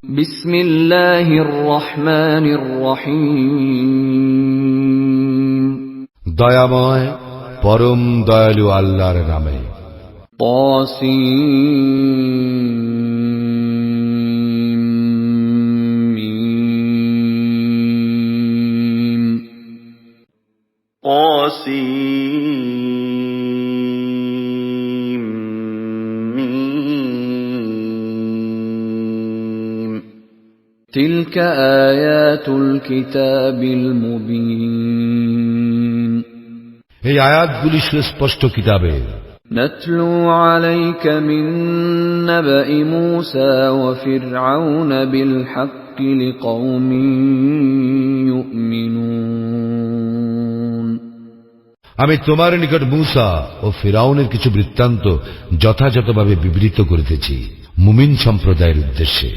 বিসমিল্লাহির রহমানির রহিম। দয়াময় পরম দয়ালু আল্লাহর নামে। تلك آيات الكتاب المبين এই আয়াতগুলি সুস্পষ্ট কিতাবের। نتلو عليك من نبأ موسى وفرعون بالحق لقوم يؤمنون আমি তোমার নিকট মূসা ও ফিরাউনের কিছু বৃত্তান্ত যথাযথভাবে বিবৃত করিতেছি মুমিন সম্প্রদায়ের উদ্দেশ্যে।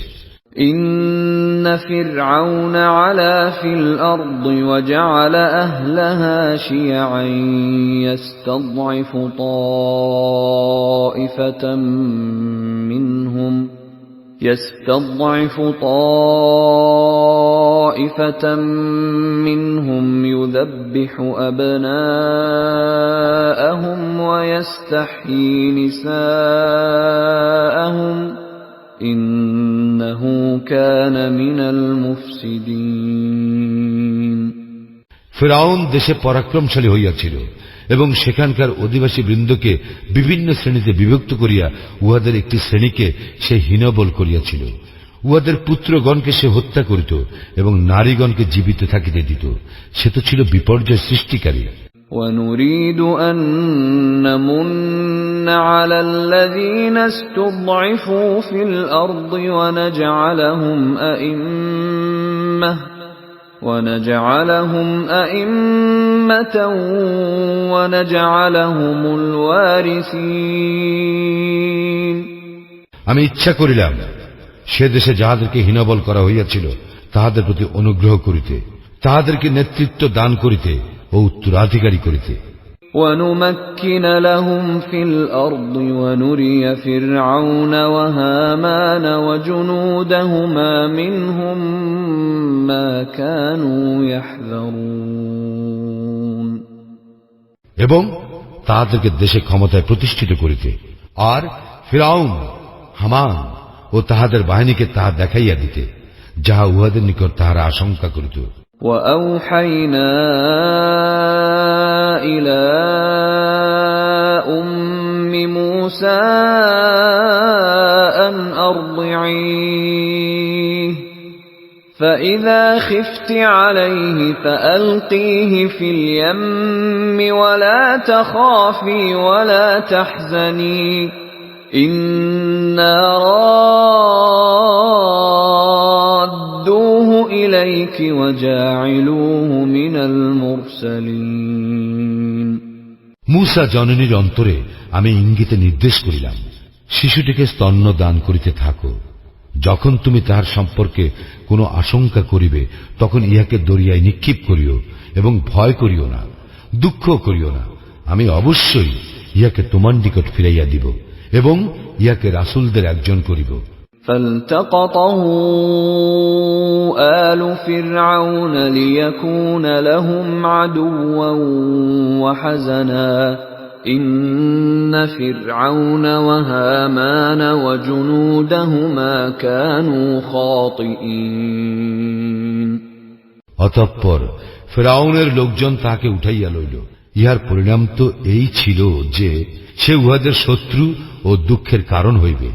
إن فرعون علا في الأرض وجعل أهلها شيعا يستضعف طائفة منهم يذبح أبناءهم ويستحيي نساءهم إنه كان من المفسدين ফিরাউন দেশে পরাক্রমশালী হইয়াছিল এবং সেখানকার অধিবাসী বৃন্দকে বিভিন্ন শ্রেণীতে বিভক্ত করিয়া উহাদের একটি শ্রেণীকে সে হীনবল করিয়াছিল। উহাদের পুত্রগণকে সে হত্যা করিত এবং নারীগণকে জীবিত থাকিতে দিত। সে তো ছিল বিপর্যয় সৃষ্টিকারী। ونريد أن نمن على الذين استضعفوا في الأرض ونجعلهم أئمة ونجعلهم الوارثين আমি ইচ্ছা করিলাম সে দেশে যাহাদেরকে হীনবল করা হইয়াছিল তাহাদের প্রতি অনুগ্রহ করিতে, তাহাদেরকে নেতৃত্ব দান করিতে ও উত্তরাধিকারী করিতে। ونمكن لهم في الأرض ونري فرعون وهامان وجنودهما منهم ما كانوا يحذرون এবং তাহাদেরকে দেশে ক্ষমতায় প্রতিষ্ঠিত করিতে আর ফিরাউন, হামান ও তাহাদের বাহিনীকে তাহা দেখাইয়া দিতে যাহা উহাদের নিকট তাহারা আশঙ্কা করিত। وأوحينا إلى أم موسى أن أرضعيه فإذا خفت عليه فألقيه في اليم ولا تخافي ولا تحزني إنا رادوه إليك وجاعلوه من المرسلين মূসা জননীর অন্তরে আমি ইঙ্গিতে নির্দেশ করিলাম, শিশুটিকে স্তন্য দান করিতে থাকো। যখন তুমি তাহার সম্পর্কে কোনো আশঙ্কা করিবে তখন ইহাকে দরিয়ায় নিক্ষেপ করিও এবং ভয় করিও না, দুঃখ করিও না। আমি অবশ্যই ইহাকে তোমার নিকট ফিরাইয়া দিব এবং ইহাকে রাসূলদের একজন করিব। فالتقطه آل فرعون ليكون لهم عدوا وحزنا إن فرعون وهامان وجنودهما كانوا خاطئين অতঃপর ফিরাউনের লোকজন তাহাকে উঠাইয়া লইল। ইহার পরিণাম তো এই ছিল যে সে উহাদের শত্রু ও দুঃখের কারণ হইবে।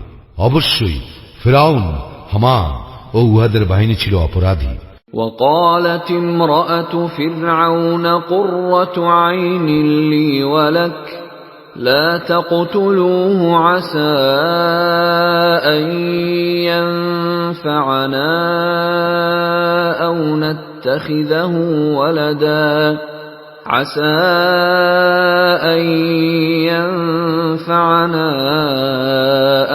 অবশ্যই ফিরাউন, হামান ও উহাদের বাহিনী ছিল অপরাধী। وقالت امرأة فرعون قرة عين لي ولك لا تقتلوه عسى أن ينفعنا أو نتخذه ولدا عسى أن ينفعنا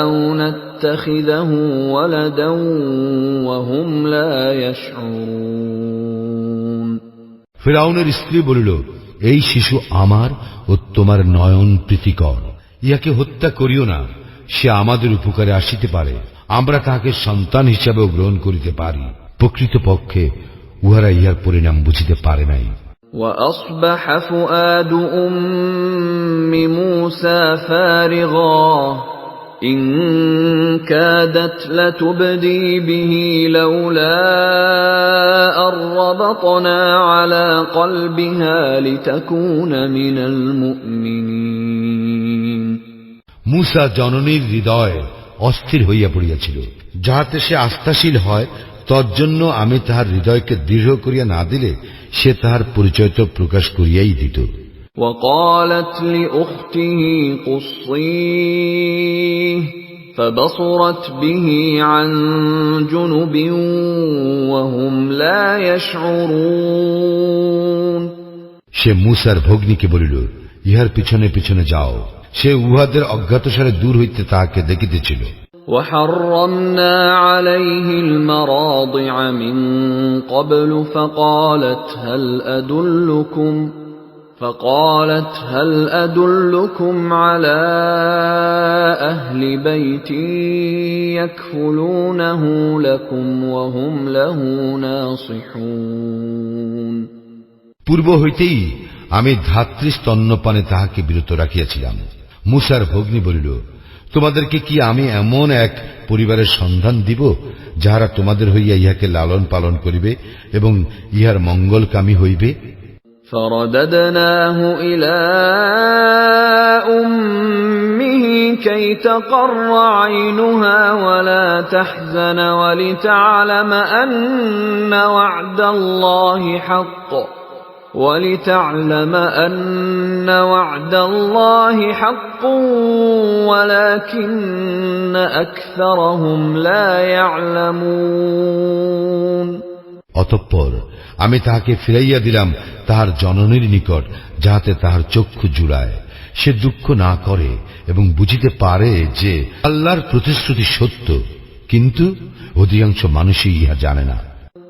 أو نتخذه ولدا وهم لا يشعرون ফিরাউনের স্ত্রী বলিল, এই শিশু আমার ও তোমার নয়ন প্রীতিকর, ইহাকে হত্যা করিও না, সে আমাদের উপকারে আসিতে পারে। আমরা তাহাকে সন্তান হিসাবেও গ্রহণ করিতে পারি। প্রকৃতপক্ষে উহারা ইহার পরিণাম বুঝিতে পারে নাই। وأصبح فؤاد أم موسى فارغا إن كادت لتبدي به لولا أن ربطنا على قلبها لتكون من المؤمنين। মুসা জননীর হৃদয় অস্থির হইয়া পড়িয়াছিল, যাহাতে সে আস্থাশীল হয়, তজ্জন্য আমি তাহার হৃদয়কে দৃঢ় করিয়া না দিলে সে তাহার পরিচয় তো প্রকাশ করিয়াই দিত। وقالت لأخته قصيه فبصرت به عن جنب وهم لا يشعرون। সে মুসার ভগ্নীকে বলিল, ইহার পিছনে পিছনে যাও। সে উহাদের অজ্ঞাতসারে দূর হইতে তাহাকে দেখিতেছিল। وحرمنا عليه المراضع من قبل فقالت هل أدلكم على أهل بيت يكفلونه لكم وهم له ناصحون। পূর্ব হইতেই আমি ধাত্রী স্তন্যপানে তাহাকে বিরত রাখিয়াছিলাম। মুসার ভগ্নী বলিল, তোমাদেরকে কি আমি এমন এক পরিবারের সন্ধান দিব যাহারা তোমাদের হইয়া ইহাকে লালন পালন করিবে এবং ইহার মঙ্গলকামী হইবে? فرددناه إلى أمه كي تقر عينها ولا تحزن ولتعلم أن وعد الله حق ولكن أكثرهم لا يعلمون। অতঃপর আমি তাহাকে ফিরাইয়া দিলাম তাহার জননীর নিকট, যাহাতে তাহার চক্ষু জুড়ায়, সে দুঃখ না করে এবং বুঝিতে পারে যে আল্লাহর প্রতিশ্রুতি সত্য, কিন্তু অধিকাংশ মানুষই ইহা জানে না।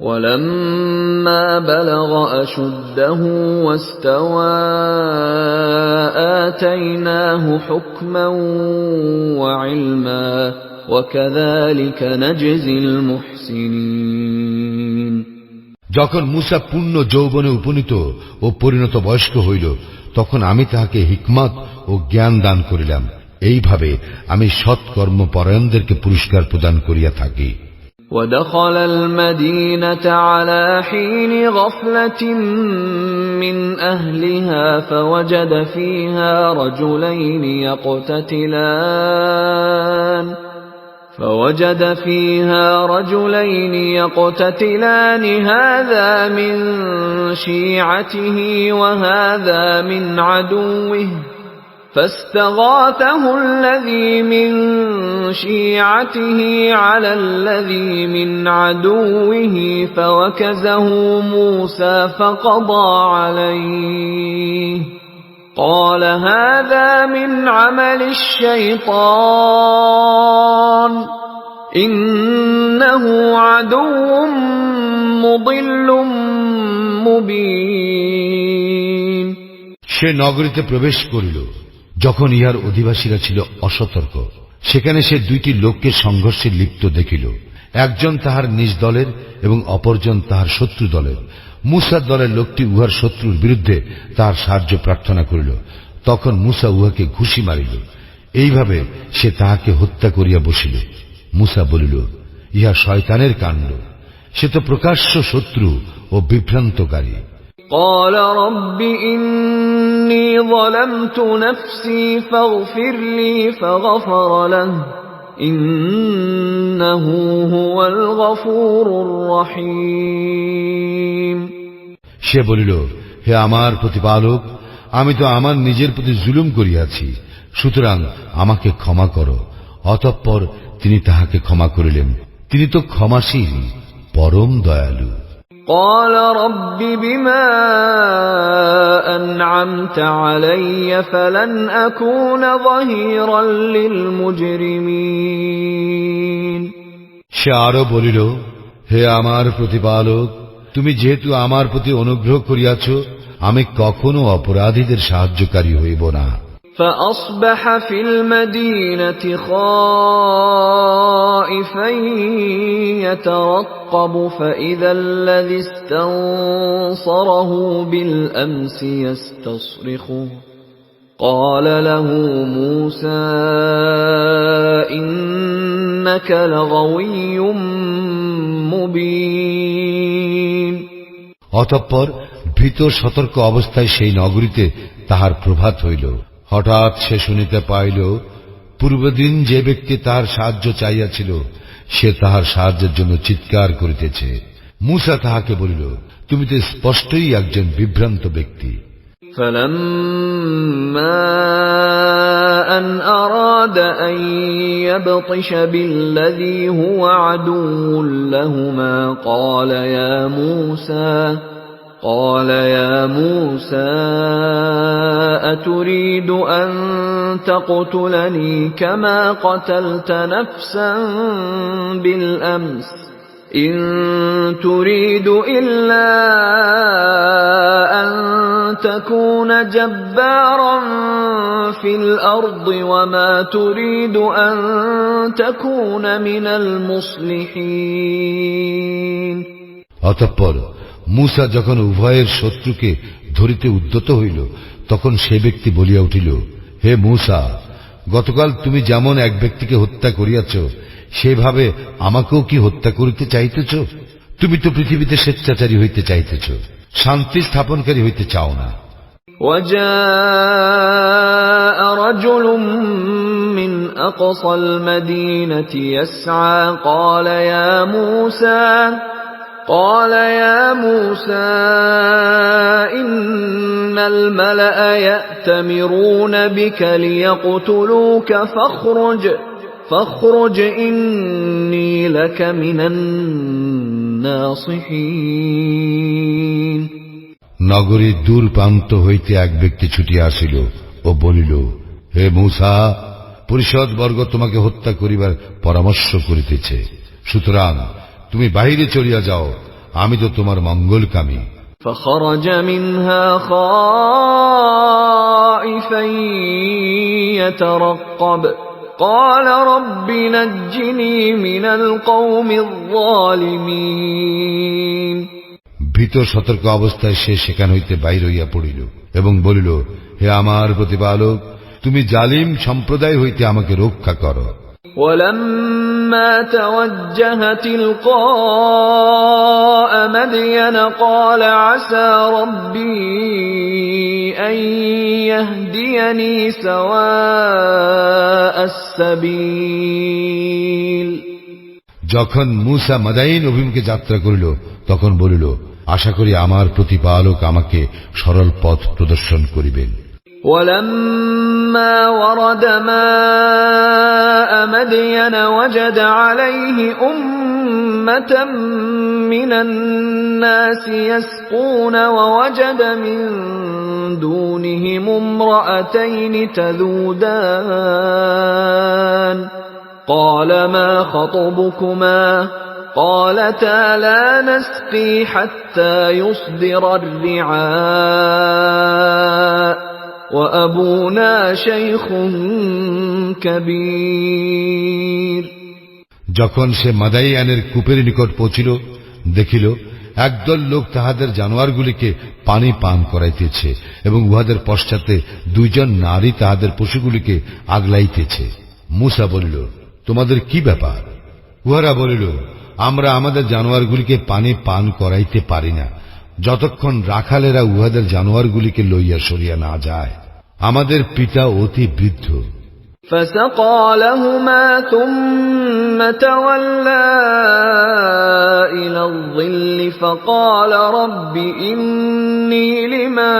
ولما بلغ أشده واستوى آتيناه حكما وعلما وكذلك نجزي المحسنين। যখন মুসা পূর্ণ যৌবনে উপনীত ও পরিণত বয়স্ক হইল, তখন আমি তাহাকে হিকমত ও জ্ঞান দান করিলাম। এইভাবে আমি সৎকর্মপরায়ণদেরকে পুরস্কার প্রদান করিয়া থাকি। ودخل المدينة على حين غفلة من أهلها فوجد فيها رجلين يقتتلان هذا من شيعته وهذا من عدوه فاستغاثه الذي من شيعته على الذي من عدوه فوكزه موسى فقضى عليه قال هذا من عمل الشيطان إنه عدو مضل مبين। সে নগরীতে প্রবেশ করিল যখন ইহার অধিবাসীরা ছিল অসতর্ক। সেখানে সে দুইটি লোককে সংঘর্ষে লিপ্ত দেখিল, একজন তাহার নিজ দলের এবং অপরজন তাহার শত্রু দলের। মুসার দলের লোকটি উহার শত্রুর বিরুদ্ধে তাহার সাহায্য প্রার্থনা করিল। তখন মুসা উহাকে ঘুষি মারিল। এইভাবে সে তাহাকে হত্যা করিয়া বসিল। মুসা বলিল, ইহা শয়তানের কাণ্ড, সে তো প্রকাশ্য শত্রু ও বিভ্রান্তকারী। قال رب إني ظلمت نفسي فاغفر لي فغفر له إنه هو الغفور الرحيم। সে বলিল, হে আমার প্রতিপালক, আমি তো আমার নিজের প্রতি জুলুম করিয়াছি, সুতরাং আমাকে ক্ষমা করো। অতঃপর তিনি তাহাকে ক্ষমা করিলেন, তিনি তো ক্ষমাশীল, পরম দয়ালু। قال رب بما أنعمت علي فلن أكون ظهيرا للمجرمين। সে আরো বলিল, হে আমার প্রতিপালক, তুমি যেহেতু আমার প্রতি অনুগ্রহ করিয়াছ, আমি কখনো অপরাধীদের সাহায্যকারী হইব না। فأصبح في المدينة خائفا يترقب فإذا الذي استنصره بالأمس يستصرخه قال له موسى إنك لغوي مبين। অতঃপর ভীত সতর্ক অবস্থায় সেই নগরীতে তাহার প্রভাত হইল। হঠাৎ সে শুনিতে পাইল পূর্বদিন যে ব্যক্তি তাহার সাহায্য চাইয়াছিল সে তাহার সাহায্যের জন্য চিৎকার করিতেছে। মূসা তাহাকে বলিল, তুমি তো স্পষ্টই একজন বিভ্রান্ত ব্যক্তি। فلما أن أراد أن يبطش بالذي هو عدو لهما قال يا موسى أتريد أن تقتلني كما قتلت نفسا بالأمس إن تريد إلا أن تكون جبارا في الأرض وما تريد أن تكون من المصلحين। অতঃপর মূসা যখন উভয়ের শত্রুকে ধরিতে উদ্যত হইল তখন সে ব্যক্তি বলিয়া উঠিল, হে মূসা, গতকাল তুমি যেমন এক ব্যক্তিকে হত্যা করিয়াছ সেভাবে আমাকেও কি হত্যা করিতে চাইতেছ? তুমি তো পৃথিবীতে স্বেচ্ছাচারী হইতে চাইতেছ, শান্তি স্থাপনকারী হইতে চাও না। وجاء رجل من أقصى المدينة يسعى قال يا موسى إن الملأ يأتمرون بك ليقتلوك فاخرج إني لك من الناصحين। নগরীর দূর প্রান্ত হইতে এক ব্যক্তি ছুটিয়া আসিল ও বলিল, হে মূসা, পরিষদ বর্গ তোমাকে হত্যা করিবার পরামর্শ করিতেছে, সুতরাং তুমি বাহিরে চলিয়া যাও, আমি তো তোমার মঙ্গলকামী। فخرج منها خائفا يترقب قال رب نجني من القوم الظالمين। ভীত সতর্ক অবস্থায় সে সেখান হইতে বাইর হইয়া পড়িল এবং বলিল, হে আমার প্রতিপালক, তুমি জালিম সম্প্রদায় হইতে আমাকে রক্ষা করো। ولما توجه تلقاء مدين قال عسى ربي أن يهديني سواء السبيل। যখন মূসা মাদাইন অভিমুখে যাত্রা করিল তখন বলিল, আশা করি আমার প্রতিপালক আমাকে সরল পথ প্রদর্শন করিবেন। ولما ورد ماء مدين وجد عليه أمة من الناس يسقون ووجد من دونهم امرأتين تذودان قال ما خطبكما قالتا لا نسقي حتى يصدر الرعاء وأبونا شيخ كبير। যখন সে মাদাইয়ানের কূপের নিকট পৌঁছিল দেখিল একদল লোক তাহাদের জানোয়ারগুলিকে পানি পান করাইতেছে এবং উহাদের পশ্চাতে দুইজন নারী তাহাদের পশুগুলিকে আগলাইতেছে। মূসা বলিল, তোমাদের কি ব্যাপার? উহারা বলিল, আমরা আমাদের জানোয়ারগুলিকে পানি পান করাইতে পারি না যতক্ষণ রাখালেরা উহাদের জানোয়ারগুলিকে লইয়া সরিয়া না যায়। আমাদের পিতা অতি বৃদ্ধ। فسقى لهما ثم تولى إلى الظل فقال رب إني لما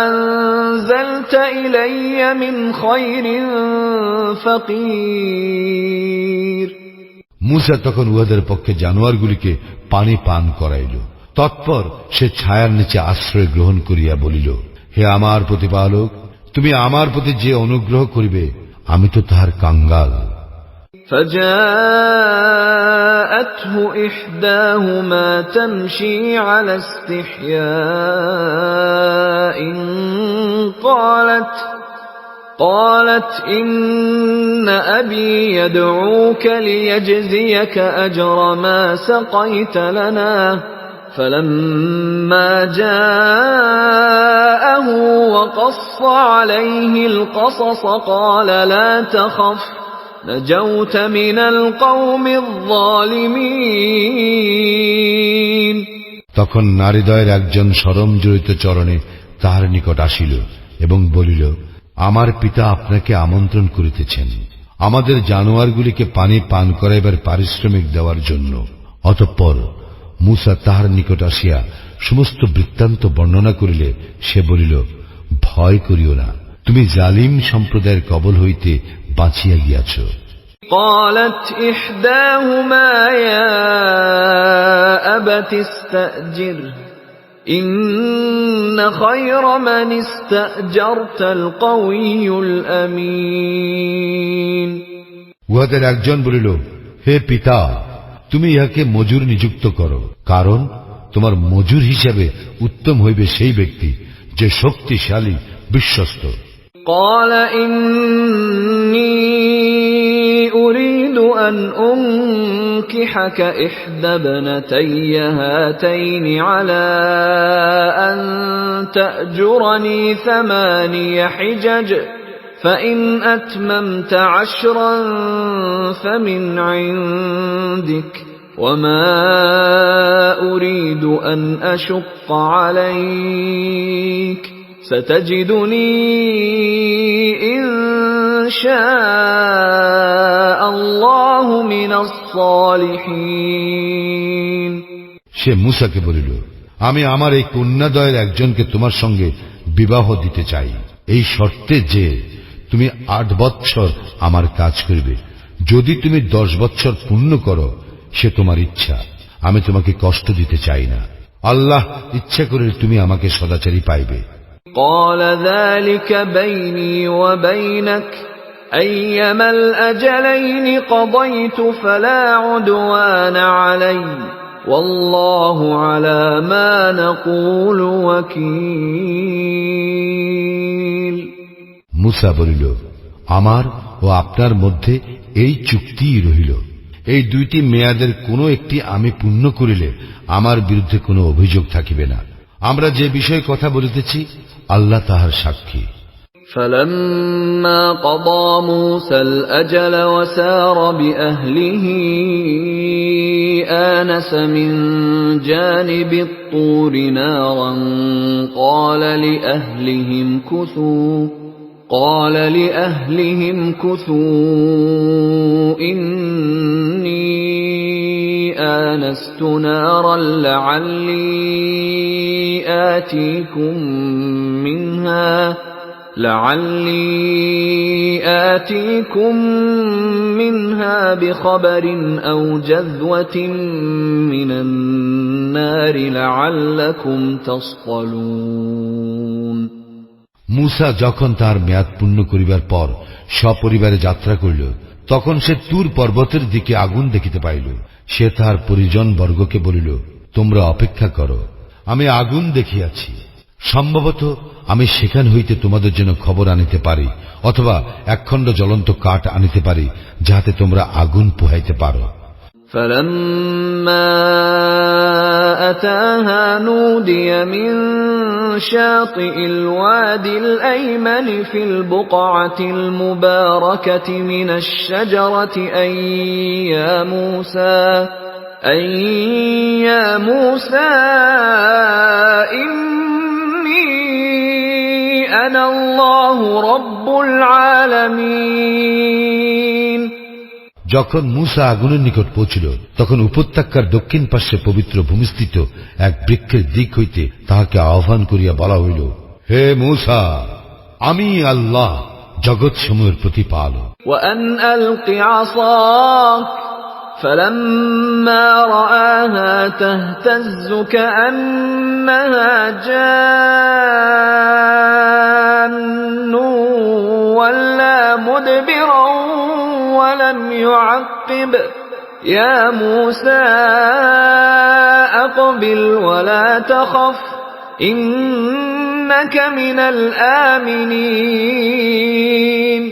أنزلت إلي من خير فقير। মূসা তখন উহাদের পক্ষে জানোয়ারগুলিকে পানি পান করাইল। তৎপর সে ছায়ার নিচে আশ্রয় গ্রহণ করিয়া বলিল, হে আমার প্রতিপালক, তুমি আমার প্রতি যে অনুগ্রহ করিবে আমি তো তাহার কাঙ্গাল। فجاءته إحداهما تمشي على استحياء قالت إن أبي يدعوك ليجزيك أجر ما سقيت لنا فلما جاءه وقص عليه القصص قال لا تخف نجوت من القوم الظالمين তখন নারীদ্বয়ের একজন শরম জড়িত চরণে তাহার নিকট আসিল এবং বলিল, আমার পিতা আপনাকে আমন্ত্রণ করিতেছেন আমাদের জানোয়ারগুলিকে পানি পান করাইবার পারিশ্রমিক দেওয়ার জন্য। অতঃপর মূসা তাহার নিকট আসিয়া সমস্ত বৃত্তান্ত বর্ণনা করিলে সে বলিল, ভয় করিও না, তুমি জালিম সম্প্রদায়ের কবল হইতে বাঁচিয়া গিয়াছ। قالت إحداهما يا أبت استأجره إن خير من استأجرت القوي الأمين উহাদের একজন বলিল, হে পিতা, তুমি ইহাকে মজুর নিযুক্ত করো, কারণ তোমার মজুর হিসাবে উত্তম হইবে সেই ব্যক্তি যে শক্তিশালী বিশ্বস্ত। قال إني أريد أن أنكحك إحدى ابنتي هاتين على أن تأجرني 8 حجج فإن أتممت 10 فمن عندك وما أريد أن أشق عليك ستجدني إن شاء الله من الصالحين সে মূসাকে বলিল, আমি আমার এই কন্যাদ্বয়ের একজনকে তোমার সঙ্গে বিবাহ দিতে চাই, এই শর্তে যে তুমি 8 বৎসর আমার কাজ করবে। যদি তুমি 10 বৎসর পূর্ণ করো সে তোমার ইচ্ছা, আমি তোমাকে কষ্ট দিতে চাই না। আল্লাহ ইচ্ছা করে তুমি আমাকে সদাচারী পাইবে। قال ذلك بيني وبينك أيما الأجلين قضيت فلا عدوان علي والله على ما نقول وكيل মূসা বলিল, আমার ও আপনার মধ্যে এই চুক্তিই রহিল, এই 2টি মেয়াদের কোনো একটি আমি পূর্ণ করিলে আমার বিরুদ্ধে কোনো অভিযোগ থাকিবে না। আমরা যে বিষয়ে কথা বলিতেছি আল্লাহ তাহার সাক্ষী। فلما قضى موسى الأجل وسار بأهله آنس من جانب الطور نارا قال لأهلهم كثوا إني آنست نارا لعلي آتيكم منها بخبر أو جذوة من النار لعلكم تصطلون মূসা যখন তার মেয়াদ পূর্ণ করিবার পর সপরিবারে যাত্রা করিল, তখন সে তুর পর্বতের দিকে আগুন দেখিতে পাইল। সে তাহার পরিজন বর্গকে বলিল, তোমরা অপেক্ষা করো, আমি আগুন দেখিয়াছি, সম্ভবত আমি সেখান হইতে তোমাদের জন্য খবর আনিতে পারি, অথবা একখণ্ড জ্বলন্ত কাঠ আনিতে পারি, যাহাতে তোমরা আগুন পোহাইতে পারো। فلما أتاها نودي من شاطئ الوادي الأيمن في البقعة المباركة من الشجرة أي يا موسى إني أنا الله رب العالمين যখন মূসা আগুনের নিকট পৌঁছিল, তখন উপত্যকার দক্ষিণ পার্শ্বে পবিত্র ভূমিস্থিত এক বৃক্ষের দিক হইতে তাহাকে আহ্বান করিয়া বলা হইল, হে মূসা, আমি আল্লাহ জগৎ সমূহের প্রতিপালক। وأن ألق عصاك فلما رآها تهتز كأنها جان وَلَّى مُدْبِرًا وَلَمْ يُعَقِّبْ يَا مُوسَى أَقْبِلْ وَلَا تَخَفْ إِنَّكَ مِنَ الْآمِنِينَ।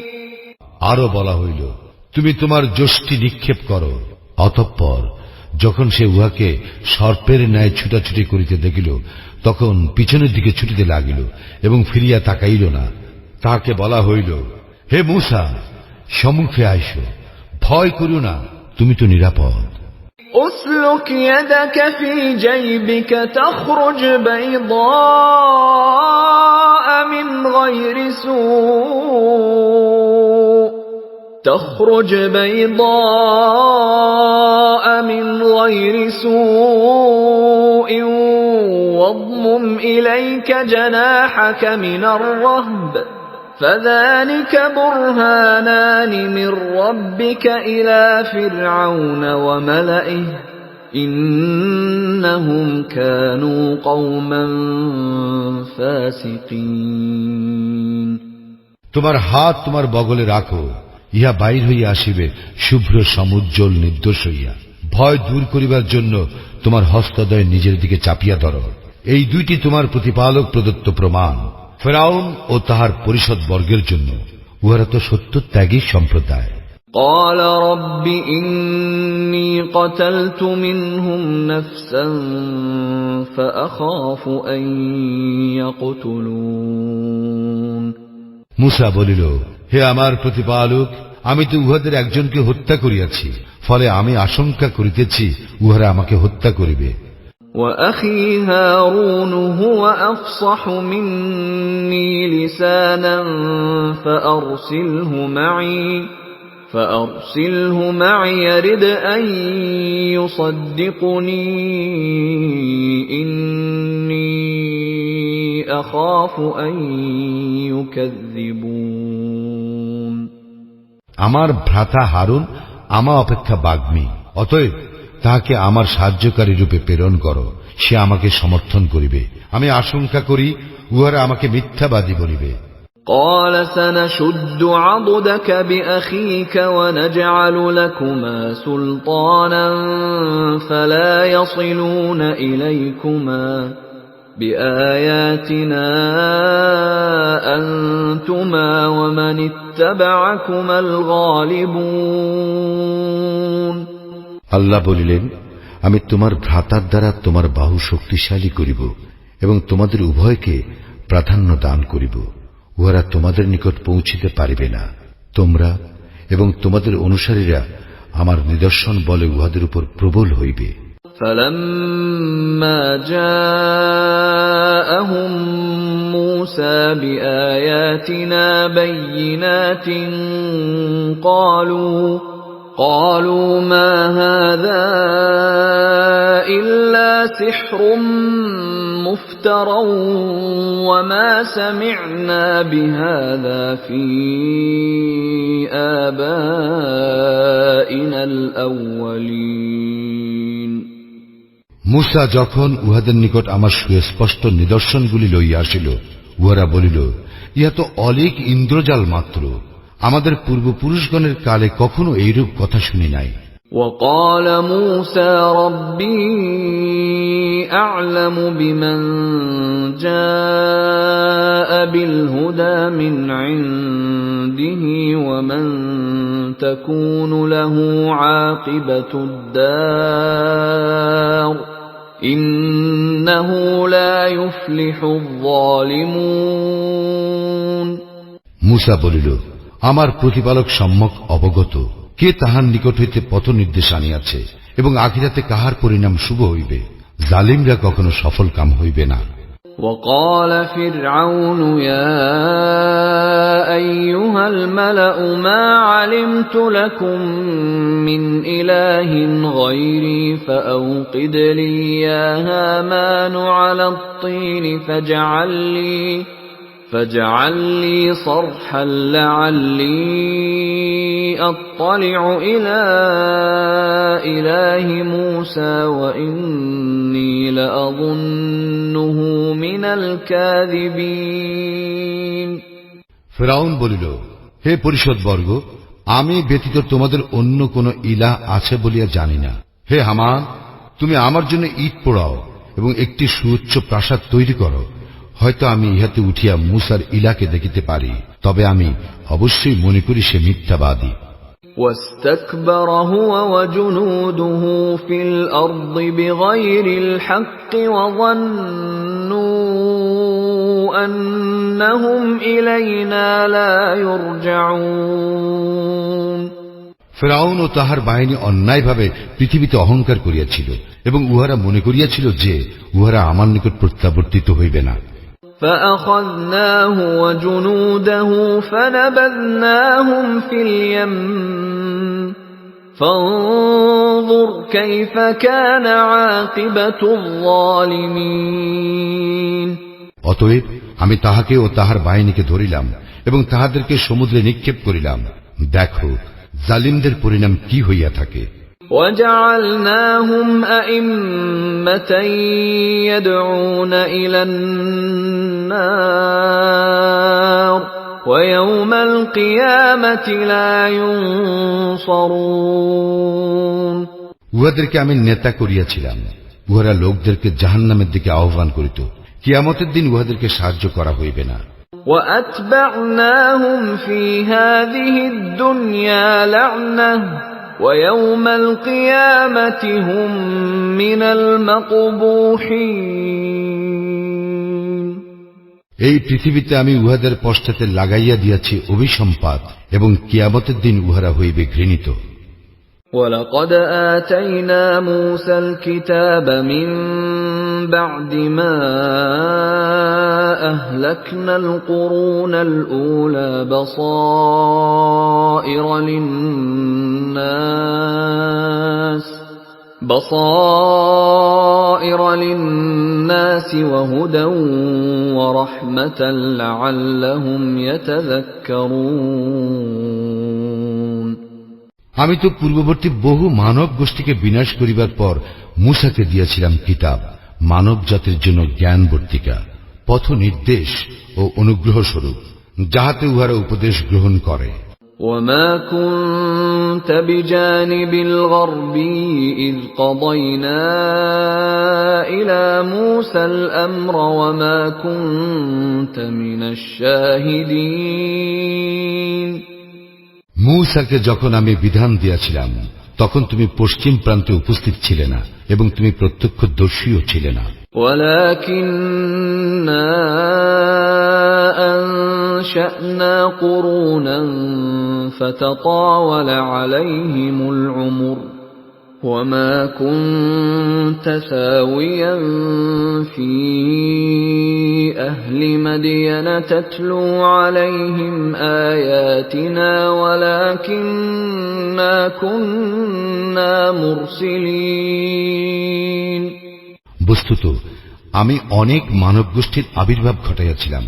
আরো বলা হইল, তুমি তোমার যষ্টি নিক্ষেপ করো। অতঃপর যখন সে উহাকে সর্পের ন্যায় ছুটাছুটি করিতে দেখিল, তখন পিছনের দিকে ছুটিতে লাগিল এবং ফিরিয়া তাকাইল না। তাহাকে বলা হইল, হে মূসা, সম্মুখে আইসো, ভয় করিও না, তুমি তো নিরাপদ। أسلك يدك في جيبك تخرج بيضاء من غير سوء واضمم إليك جناحك من الرهب فذلك برهانان من ربك إلى فرعون وملئه إنهم كانوا قوما فاسقين। তোমার হাত তোমার বগলে রাখো, ইহা বাইর হইয়া আসিবে শুভ্র সমুজ্জ্বল নির্দোষ হইয়া। ভয় দূর করিবার জন্য তোমার হস্তদ্বয় নিজের দিকে চাপিয়া ধরো। এই দুইটি তোমার প্রতিপালক প্রদত্ত প্রমাণ ফেরাউন ও তাহার পরিষদ বর্গের জন্য। উহারা তো সত্যত্যাগী সম্প্রদায়। قال رب إني قتلت منهم نفسا فأخاف أن يقتلون। মূসা বলিল, হে আমার প্রতিপালক, আমি তো উহাদের একজনকে হত্যা করিয়াছি, ফলে আমি আশঙ্কা করিতেছি উহারা আমাকে হত্যা করিবে। وأخي هارون هو أفصح مني لسانا فأرسله معي يرد أن يصدقني إني أخاف أن يكذبون। আমার ভ্রাতা হারুন আমা অপেক্ষা বাগ্মী, অতএব তাহাকে আমার সাহায্যকারী রূপে প্রেরণ করো, সে আমাকে সমর্থন করিবে। আমি আশঙ্কা করি উহারা আমাকে মিথ্যাবাদী বলিবে। قال سنشد عضدك بأخيك ونجعل لكما سلطانا فلا يصلون إليكما بآياتنا أنتما ومن اتبعكما الغالبون। আল্লাহ বলিলেন, আমি তোমার ভ্রাতার দ্বারা তোমার বাহু শক্তিশালী করিব এবং তোমাদের উভয়কে প্রাধান্য দান করিব। উহারা তোমাদের নিকট পৌঁছিতে পারিবে না। তোমরা এবং তোমাদের অনুসারীরা আমার নিদর্শন বলে উহাদের উপর প্রবল হইবে। فَلَمَّا جَاءَهُم مُوسَى بِآيَاتِنَا بَيِّنَاتٍ قالوا ما هذا إلا سحر مفترى وما سمعنا بهذا في آبائنا الأولين। মূসা যখন উহাদের নিকট আমার সুস্পষ্ট নিদর্শনগুলি লইয়া আসিল, উহারা বলিল, ইহা তো অলীক ইন্দ্রজাল মাত্র, আমাদের পূর্বপুরুষগণের কালে কখনো এইরূপ কথা শুনি নাই। وقال موسى ربي أعلم بمن جاء بالهدى من عنده ومن تكون له عاقبة الدار إنه لا يفلح الظالمون। মূসা বলিল, আমার প্রতিপালক সম্যক অবগত, কে তাহার নিকট হইতে পথ নির্দেশ আনিয়াছে এবং আখিরাতে কাহার পরিণাম শুভ হইবে। জালিমরা কখনো সফল কাম হইবে না। وقال فرعون يا أيها الملأ ما علمت لكم من إله غيري فأوقد لي يا هامان على الطين فاجعل لي صرحا لعلي أطلع إلى إله موسى وإني لأظنه من الكاذبين۔ ফিরআউন বলিল, হে পরিষদবর্গ, আমি ব্যতীত তোমাদের অন্য কোন ইলাহ আছে বলিয়া জানি না। হে হামান, তুমি আমার জন্য ইট পোড়াও এবং একটি সুউচ্চ প্রাসাদ তৈরি করো। হয়তো আমি ইহাতে উঠিয়া মুসার ইলাকে দেখিতে পারি, তবে আমি অবশ্যই মনে করি সে মিথ্যাবাদী। واستكبر هو وجنوده في الأرض بغير الحق وظنوا أنهم إلينا لا يرجعون। ফিরআউন ও তাহার বাহিনী অন্যায়ভাবে পৃথিবীতে অহংকার করিয়াছিল এবং উহারা মনে করিয়াছিল যে উহারা আমার নিকট প্রত্যাবর্তিত হইবে না। فأخذناه وجنوده فنبذناهم في اليم فانظر كيف كان عاقبة الظالمين। অতএব আমি তাহাকে ও তাহার বাহিনীকে ধরিলাম এবং তাহাদেরকে সমুদ্রে নিক্ষেপ করিলাম। দেখো জালিমদের পরিণাম কি হইয়া থাকে। وجعلناهم أئمة يدعون إلى النار ويوم القيامة لا ينصرون। উহাদেরকে আমি নেতা করিয়াছিলাম, উহারা লোকদেরকে জাহান্নামের দিকে আহ্বান করিত। কিয়ামতের দিন উহাদেরকে সাহায্য করা হইবে না। وأتبعناهم في هذه الدنيا لعنة ويوم القيامة هم من المقبوحين। এই পৃথিবীতে আমি উহাদের পশ্চাতে লাগাইয়া দিয়াছি অভিসম্পাত এবং কিয়ামতের দিন উহারা হইবে ঘৃণিত। وَلَقَدْ آتَيْنَا مُوسَى الْكِتَابَ مِنْ بَعْدِ مَا أَهْلَكْنَا الْقُرُونَ الْأُولَى بَصَائِرَ لِلنَّاسِ وَهُدًى وَرَحْمَةً لَعَلَّهُمْ يَتَذَكَّرُونَ। আমি তো পূর্ববর্তী বহু মানব গোষ্ঠীকে বিনাশ করিবার পর মূসাকে দিয়েছিলাম কিতাব, মানব জাতির জন্য জ্ঞান বর্তিকা, পথ নির্দেশ ও অনুগ্রহ স্বরূপ, যাহাতে উহারা উপদেশ গ্রহণ করে। وَمَا كُنْتَ بِجَانِبِ الْغَرْبِيِّ إِذْ قَضَيْنَا إِلَى مُوسَى الْأَمْرَ وَمَا كُنْتَ مِنَ الشَّاهِدِينَ। মূসাকে যখন আমি বিধান দিয়াছিলাম তখন তুমি পশ্চিম প্রান্তে উপস্থিত ছিলে না এবং তুমি প্রত্যক্ষদর্শীও ছিলে না। وَلَكِنَّا أَنشَأْنَا قُرُونًا فَتَطَاوَلَ عَلَيْهِمُ الْعُمُرُ وَمَا كُنْتَ ثَاوِيًا فِي أَهْلِ مَدْيَنَ تَتْلُو عَلَيْهِمْ آيَاتِنَا وَلَكِنَّا كُنَّا مُرْسِلِينَ। বস্তুত আমি অনেক মানব গোষ্ঠীর আবির্ভাব ঘটাইয়াছিলাম,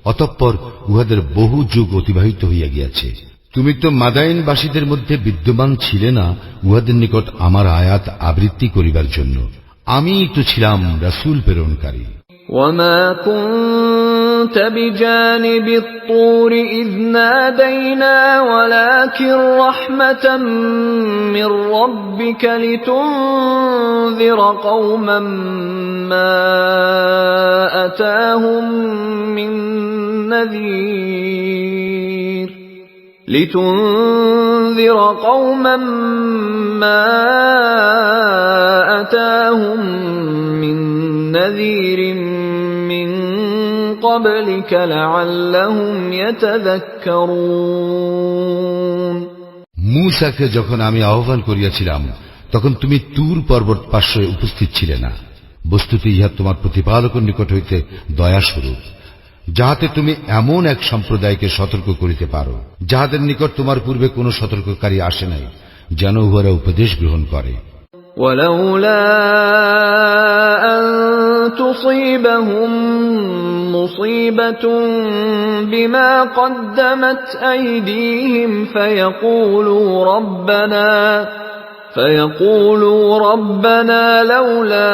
অতঃপর উহাদের বহু যুগ অতিবাহিত হইয়া গিয়াছে। তুমি তো মাদাইনবাসীদের মধ্যে বিদ্যমান ছিলে না উহাদের নিকট আমার আয়াত আবৃত্তি করিবার জন্য। আমিই তো ছিলাম রাসূল প্রেরণকারী। وَمَا كُنْتَ بِجَانِبِ الطُّورِ إِذْ نَادَيْنَا وَلَكِنْ رَحْمَةً مِّن رَّبِّكَ لِتُنذِرَ قَوْمًا مَّا أَتَاهُم مِّن نَّذِيرٍ لِتُنذِرَ قَوْمًا مَّا أَتَاهُم مِّن نَّذِيرٍ مِّن قَبْلِكَ لَعَلَّهُمْ يَتَذَكَّرُونَ। মূসাকে যখন আমি আহ্বান করিয়াছিলাম তখন তুমি তুর পর্বত পার্শ্বে উপস্থিত ছিলে না। বস্তুত ইহা তোমার প্রতিপালকের নিকট হইতে দয়াস্বরূপ, যাহাতে তুমি এমন এক সম্প্রদায়কে সতর্ক করিতে পারো যাহাদের নিকট তোমার পূর্বে কোন সতর্ককারী আসে নাই, যেন উহারা উপদেশ গ্রহণ করে। وَلَوْلَا أَن تُصِيبَهُم مُّصِيبَةٌ بِمَا قَدَّمَتْ أَيْدِيهِمْ فيقولوا ربنا لولا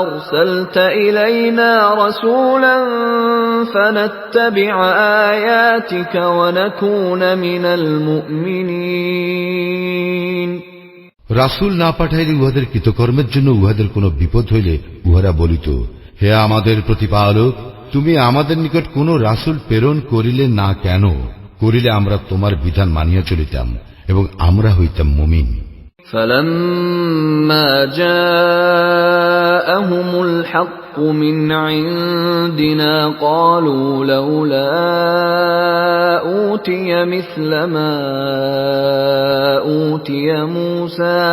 أرسلت إلينا رسولا فنتبع آياتك ونكون من المؤمنين রাসূল না পাঠাইলে উহাদের কৃতকর্মের জন্য উহাদের কোনো বিপদ হইলে উহারা বলিত, হে আমাদের প্রতিপালক, তুমি আমাদের নিকট কোন রাসূল প্রেরণ করিলে না কেন? করিলে আমরা তোমার বিধান মানিয়া চলিতাম এবং আমরা হইতাম মুমিন। فلما جاءهم الحق من عندنا قالوا لولا أوتي مثل ما أوتي موسى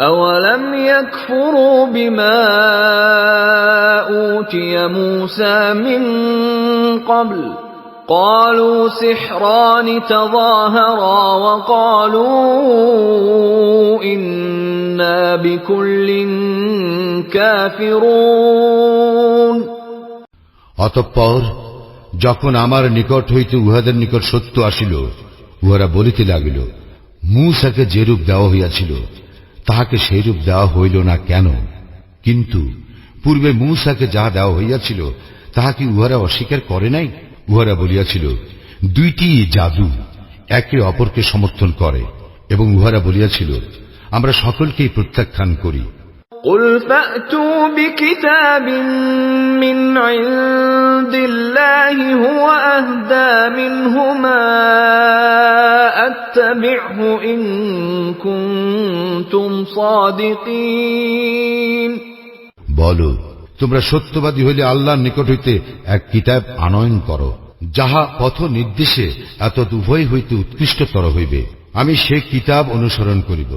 أولم يكفروا بما أوتي موسى من قبل قالوا سحران تظاهرا وقالوا إنا بكل كافرون অতঃপর যখন আমার নিকট হইতে উহাদের নিকট সত্য আসিল, উহারা বলিতে লাগিল, মূসাকে যে রূপ দেওয়া হইয়াছিল তাহাকে সেই রূপ দেওয়া হইল না কেন? কিন্তু পূর্বে মূসাকে যাহা দেওয়া হইয়াছিল তাহা কি উহারা অস্বীকার করে নাই? উহারা বলিয়াছিল, দুইটি জাদু একে অপরকে সমর্থন করে, এবং উহারা বলিয়াছিল, আমরা সকলকেই প্রত্যাখ্যান করি। قل فأتوا بكتاب من عند الله هو أهدى منهما أتبعه إن كنتم صادقين বলো, তোমরা সত্যবাদী হইলে আল্লাহর নিকট হইতে এক কিতাব আনয়ন করো, যাহা পথ নির্দেশে এত উভয় হইতে উৎকৃষ্টতর হইবে, আমি সে কিতাব অনুসরণ করিব।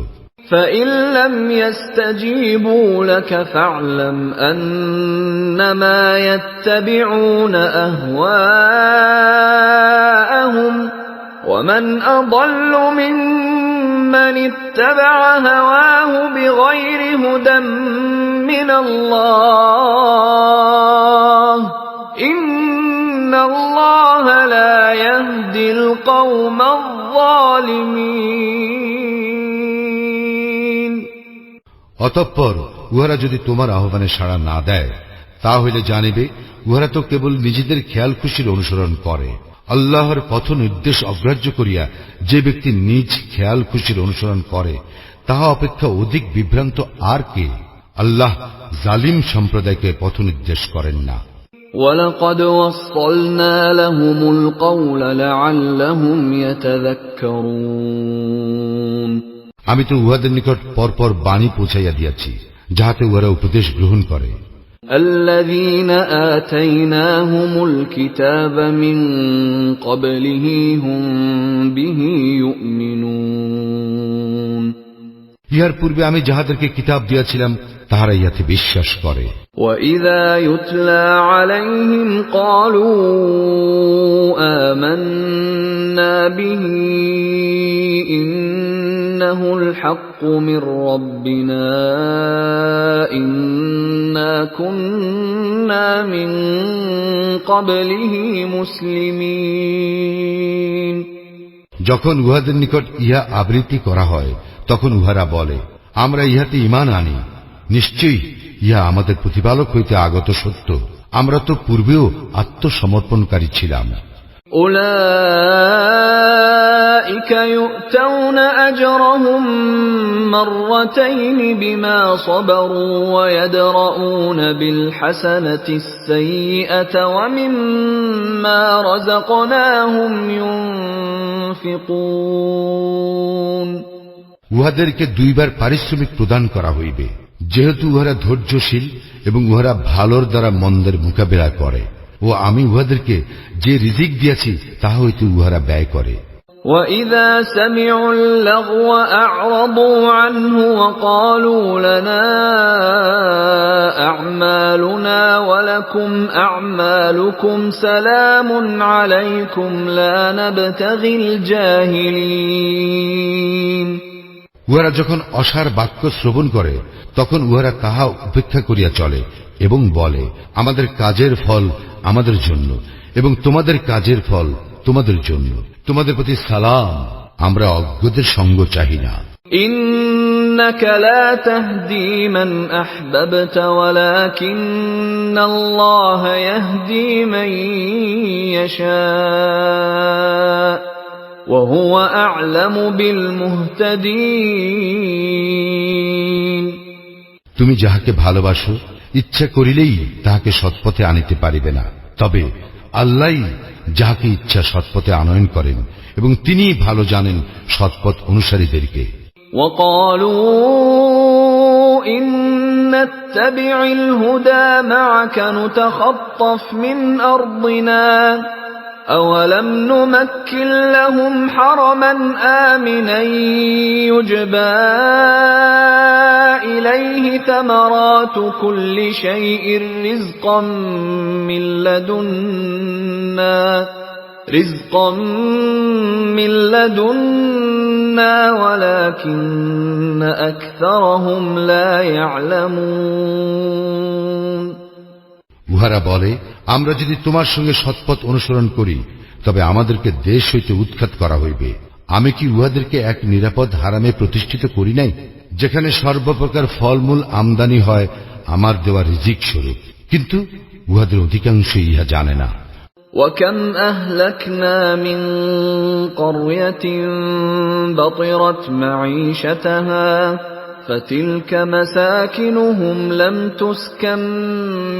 فإن لم يستجيبوا لك فاعلم أنما يتبعون أهواءهم ومن أضل ممن اتبع هواه بغير هدى من الله إن الله لا يهدي القوم الظالمين অতঃপর উহারা যদি তোমার আহ্বানে সাড়া না দেয়, তা হইলে জানিবে উহারা তো কেবল নিজেদের খেয়াল খুশির অনুসরণ করে। আল্লাহর পথ নির্দেশ অগ্রাহ্য করিয়া যে ব্যক্তি নিজ খেয়াল খুশির অনুসরণ করে তাহা অপেক্ষা অধিক বিভ্রান্ত আর কে? আল্লাহ জালিম সম্প্রদায়কে পথ নির্দেশ করেন না। وَلَقَدْ وَصَّلْنَا لَهُمُ الْقَوْلَ لَعَلَّهُمْ يَتَذَكَّرُونَ আমি তো উহাদের নিকট পরপর বাণী পৌঁছাইয়া দিয়াছি, যাহাতে উহারা উপদেশ গ্রহণ করে। الَّذِينَ آتَيْنَاهُمُ الْكِتَابَ مِنْ قَبْلِهِ هُمْ بِهِ يُؤْمِنُونَ ইহার পূর্বে আমি যাহাদেরকে কিতাব দিয়াছিলাম তাহারা ইহাতে বিশ্বাস করে। وَإِذَا يُتْلَى عَلَيْهِمْ قَالُوا آمَنَّا بِهِ إِنَّهُ الْحَقُّ مِنْ رَبِّنَا إِنَّا كُنَّا مِنْ قَبْلِهِ مُسْلِمِينَ যখন উহাদের নিকট ইহা আবৃত্তি করা হয় তখন উহারা বলে, আমরা ইহাতে ঈমান আনি, নিশ্চয়ই ইহা আমাদের প্রতিপালক হইতে আগত সত্য, আমরা তো পূর্বেও আত্মসমর্পণকারী ছিলাম। أولئك يؤتون أجرهم مرتين بما صبروا ويدرؤون بالحسنة السيئة ومما رزقناهم ينفقون উহাদেরকে দুইবার পারিশ্রমিক প্রদান করা হইবে, যেহেতু উহারা ধৈর্যশীল এবং উহারা ভালোর দ্বারা মন্দের মোকাবেলা করে, ও আমি উহাদেরকে যে রিজিক দিয়াছি তাহা হইতে উহারা ব্যয় করে। وَإِذَا سَمِعُوا اللَّغْوَ أَعْرَضُوا عَنْهُ وَقَالُوا لَنَا أَعْمَالُنَا وَلَكُمْ أَعْمَالُكُمْ سَلَامٌ عَلَيْكُمْ لَا نَبْتَغِي الْجَاهِلِينَ উহারা যখন অসার বাক্য শ্রবণ করে তখন উহারা তাহা উপেক্ষা করিয়া চলে এবং বলে, আমাদের কাজের ফল আমাদের জন্য এবং তোমাদের কাজের ফল তোমাদের জন্য, তোমাদের প্রতি সালাম, আমরা অজ্ঞদের সঙ্গ চাহি না। إنك لا تهدي من أحببت ولكن الله يهدي من يشاء وهو أعلم بالمهتدين তুমি যাহাকে ভালোবাসো ইচ্ছা করিলেই তাহাকে সৎপথে আনিতে পারিবে না, তবে আল্লাহই যাহাকে ইচ্ছা সৎপথে আনয়ন করেন এবং তিনিই ভালো জানেন সৎপথ অনুসারীদেরকে। وقالوا إن نتبع الهدى معك نتخطف من أرضنا أولم نمكن لهم حرما آمنا يجبى إليه ثمرات كل شيء رزقا من لدنا ولكن أكثرهم لا يعلمون উহারা বলে, আমরা যদি তোমার সঙ্গে সৎপথ অনুসরণ করি তবে আমাদেরকে দেশ হইতে উৎখাত করা হইবে। আমি কি উহাদেরকে এক নিরাপদ হারামে প্রতিষ্ঠিত করি নাই, যেখানে সর্বপ্রকার ফলমূল আমদানি হয় আমার দেওয়া রিজিক স্বরূপ? কিন্তু উহাদের অধিকাংশই ইহা জানে না। وكم أهلكنا من قرية بطرت معيشتها فتلك مساكنهم لم تسكن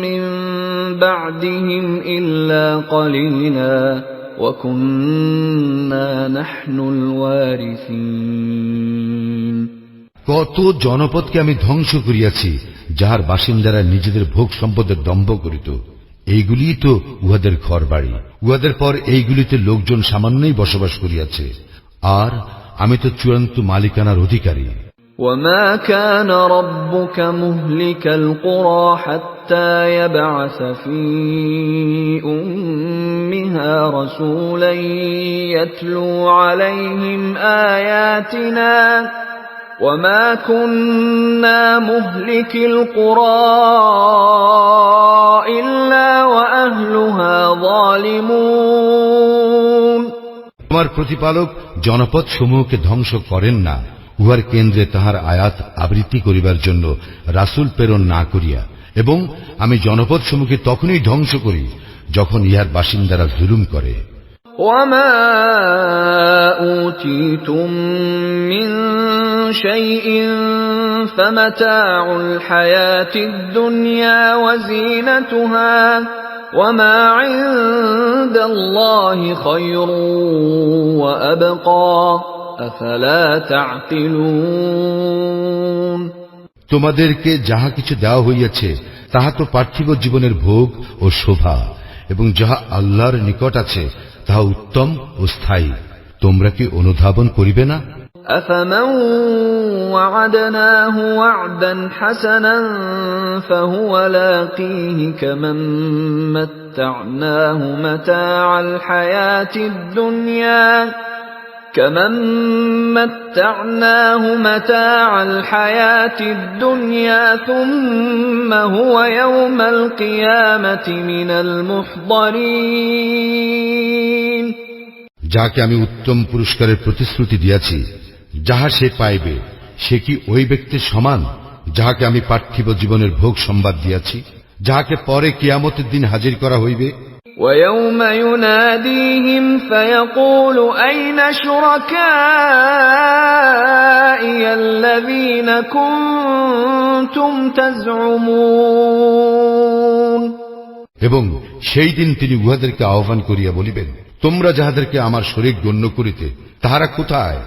من بعدهم إلا قليلا وكنا نحن الوارثين কত জনপদকে আমি ধ্বংস করিয়াছি যাহার বাসিন্দারা নিজেদের ভোগ সম্পদের দম্ভ করিত। এইগুলিই তো উহাদের ঘর বাড়ি, উহাদের পর এইগুলিতে লোকজন সামান্যই বসবাস করিয়াছে, আর আমি তো চূড়ান্ত মালিকানার অধিকারী। وما كان ربك مهلك القرى حتى يبعث في أمها رسولا يتلو عليهم آياتنا وما كنا مهلك القرى إلا وأهلها ظالمون তোমার প্রতিপালক জনপদ সমূহকে ধ্বংস করেন না উহার কেন্দ্রে তাহার আয়াত আবৃত্তি করিবার জন্য রাসূল প্রেরণ না করিয়া, এবং আমি জনপদ সমূহকে তখনই ধ্বংস করি যখন ইহার বাসিন্দারা জুলুম করে। وما أوتيتم من شيء فمتاع الحياة الدنيا وزينتها وما عند الله خير وأبقى أفلا تعقلون তোমাদেরকে যাহা কিছু দেওয়া হইয়াছে তাহা তো পার্থিব জীবনের ভোগ ও শোভা, এবং যাহা আল্লাহর নিকট আছে তাহা উত্তম ও স্থায়ী। তোমরা কি অনুধাবন করিবে না? أفمن وعدناه وعدا حسنا فهو لاقيه كمن متعناه متاع الحياة الدنيا ثم هو يوم القيامة من المحضرين যাকে আমি উত্তম পুরস্কারের প্রতিশ্রুতি দিয়াছি, যাহা সে পাইবে, সে কি ওই ব্যক্তির সমান যাহাকে আমি পার্থিব জীবনের ভোগ সম্বাদ দিয়াছি, যাহাকে পরে কিয়ামতের দিন হাজির করা হইবে? وَيَوْمَ يُنَادِيهِمْ فَيَقُولُ أَيْنَ شُرَكَائِيَ الَّذِينَ كُنتُمْ تَزْعُمُونَ এবং সেই দিন তিনি উহাদেরকে আহ্বান করিয়া বলিবেন, তোমরা যাহাদেরকে আমার শরীক গণ্য করিতে তাহারা কোথায়?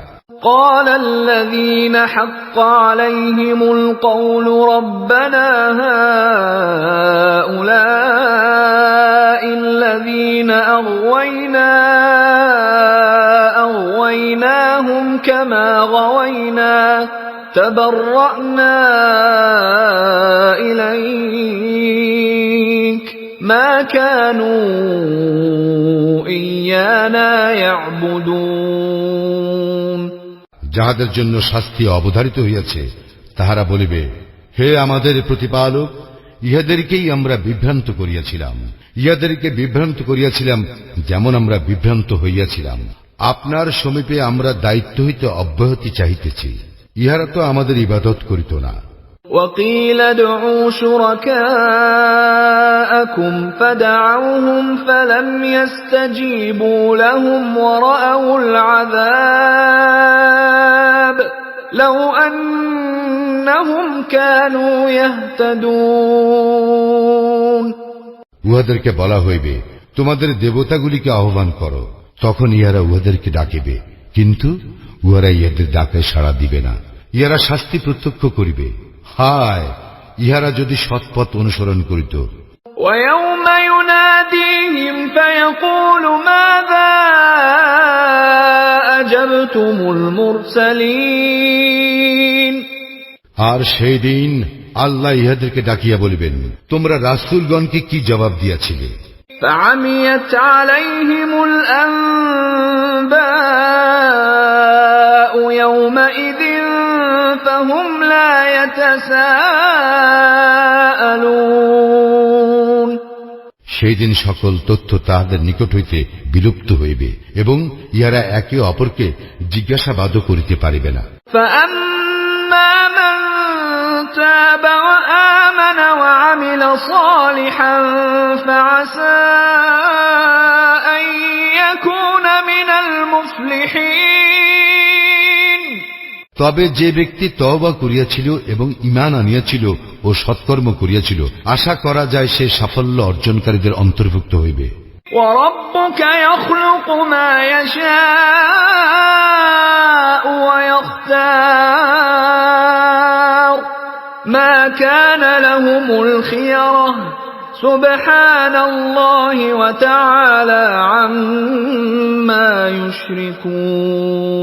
قال الذين حق عليهم القول ربنا هؤلاء الذين أغويناهم كما غوينا تبرأنا إليك ما كانوا إيانا يعبدون যাহাদের জন্য শাস্তি অবধারিত হইয়াছে তাহারা বলিবে, হে আমাদের প্রতিপালক, ইহাদেরকেই আমরা বিভ্রান্ত করিয়াছিলাম যেমন আমরা বিভ্রান্ত হইয়াছিলাম। আপনার সমীপে আমরা দায়িত্ব হইতে অব্যাহতি চাহিতেছি। ইহারা তো আমাদের ইবাদত করিত না। وقيل ادعوا شركاءكم فدعوهم فلم يستجيبوا لهم ورأوا العذاب لو أنهم كانوا يهتدون উহাদেরকে বলা হইবে, তোমাদের দেবতাগুলিকে আহ্বান করো। তখন ইহারা উহাদেরকে ডাকিবে, কিন্তু উহারা ইহাদের ডাকে সাড়া দিবে না। ইহারা শাস্তি প্রত্যক্ষ করিবে। হায়, ইহারা যদি সৎপথ অনুসরণ করিত। ويوم يناديهم فيقول ماذا أجبتم المرسلين আর সেই দিন আল্লাহ ইহাদেরকে ডাকিয়া বলিবেন, তোমরা রাসূলগণকে কি জবাব দিয়াছিলে? فعميت عليهم الأنباء يومئذ فهم لا يتساءلون সেই দিন সকল তথ্য তাহাদের নিকট হইতে বিলুপ্ত হইবে এবং ইহারা একে অপরকে জিজ্ঞাসাবাদও করিতে পারিবে না। فأما من تاب وآمن وعمل صالحا فعسى أن يكون من المفلحين তবে যে ব্যক্তি তওবা করিয়াছিল এবং ঈমান আনিয়াছিল ও সৎকর্ম করিয়াছিল, আশা করা যায় সে সাফল্য অর্জনকারীদের অন্তর্ভুক্ত হইবে। وَرَبُّكَ يَخْلُقُ مَا يَشَاءُ وَيَخْتَارُ مَا كَانَ لَهُمُ الْخِيَرَةُ سُبْحَانَ اللَّهِ وَتَعَالَى عَمَّا يُشْرِكُونَ